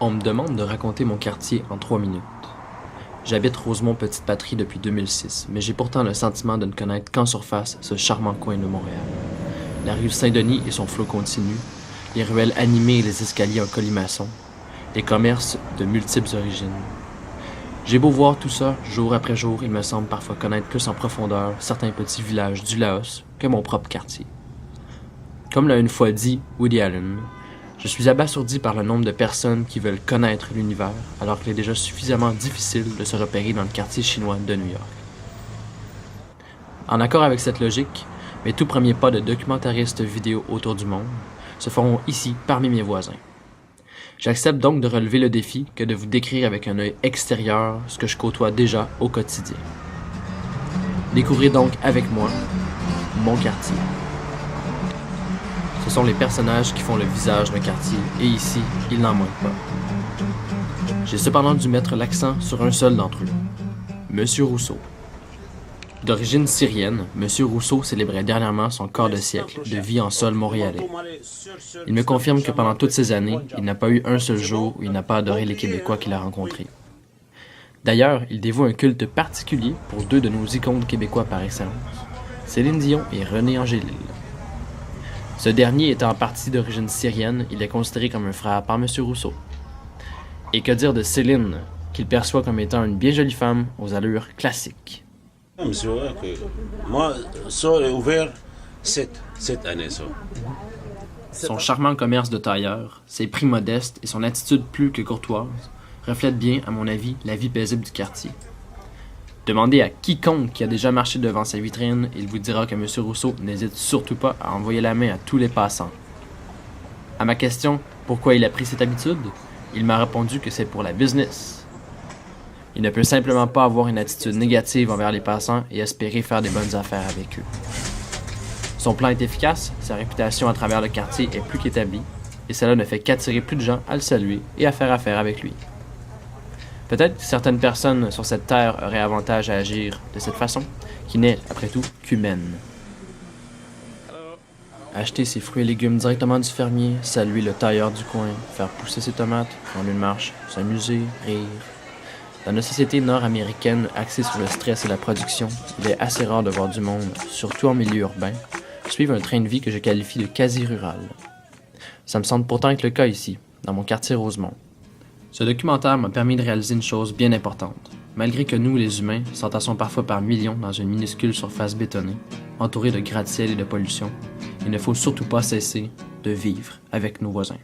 On me demande de raconter mon quartier en 3 minutes. J'habite Rosemont-Petite-Patrie depuis 2006, mais j'ai pourtant le sentiment de ne connaître qu'en surface ce charmant coin de Montréal. La rue Saint-Denis et son flot continu, les ruelles animées et les escaliers en colimaçon, les commerces de multiples origines. J'ai beau voir tout ça, jour après jour, il me semble parfois connaître plus en profondeur certains petits villages du Laos que mon propre quartier. Comme l'a une fois dit Woody Allen, je suis abasourdi par le nombre de personnes qui veulent connaître l'univers, alors qu'il est déjà suffisamment difficile de se repérer dans le quartier chinois de New York. En accord avec cette logique, mes tout premiers pas de documentariste vidéo autour du monde se feront ici parmi mes voisins. J'accepte donc de relever le défi que de vous décrire avec un œil extérieur ce que je côtoie déjà au quotidien. Découvrez donc avec moi mon quartier. Ce sont les personnages qui font le visage d'un quartier, et ici, il n'en manque pas. J'ai cependant dû mettre l'accent sur un seul d'entre eux, Monsieur Rousseau. D'origine syrienne, Monsieur Rousseau célébrait dernièrement son quart de siècle de vie en sol montréalais. Il me confirme que pendant toutes ces années, il n'a pas eu un seul jour où il n'a pas adoré les Québécois qu'il a rencontrés. D'ailleurs, il dévoue un culte particulier pour deux de nos icônes québécois par excellence, Céline Dion et René Angélil. Ce dernier étant en partie d'origine syrienne, il est considéré comme un frère par M. Rousseau. Et que dire de Céline, qu'il perçoit comme étant une bien jolie femme aux allures classiques. Monsieur, moi, ça est ouvert cette année, ça. Son charmant commerce de tailleur, ses prix modestes et son attitude plus que courtoise reflètent bien, à mon avis, la vie paisible du quartier. Demandez à quiconque qui a déjà marché devant sa vitrine, il vous dira que M. Rousseau n'hésite surtout pas à envoyer la main à tous les passants. À ma question « Pourquoi il a pris cette habitude ?», il m'a répondu que c'est pour la business. Il ne peut simplement pas avoir une attitude négative envers les passants et espérer faire des bonnes affaires avec eux. Son plan est efficace, sa réputation à travers le quartier est plus qu'établie, et cela ne fait qu'attirer plus de gens à le saluer et à faire affaire avec lui. Peut-être que certaines personnes sur cette terre auraient avantage à agir de cette façon, qui n'est, après tout, qu'humaine. Acheter ses fruits et légumes directement du fermier, saluer le tailleur du coin, faire pousser ses tomates, prendre une marche, s'amuser, rire. Dans notre société nord-américaine axée sur le stress et la production, il est assez rare de voir du monde, surtout en milieu urbain, suivre un train de vie que je qualifie de quasi-rural. Ça me semble pourtant être le cas ici, dans mon quartier Rosemont. Ce documentaire m'a permis de réaliser une chose bien importante. Malgré que nous, les humains, s'entassons parfois par millions dans une minuscule surface bétonnée, entourée de gratte-ciel et de pollution, il ne faut surtout pas cesser de vivre avec nos voisins.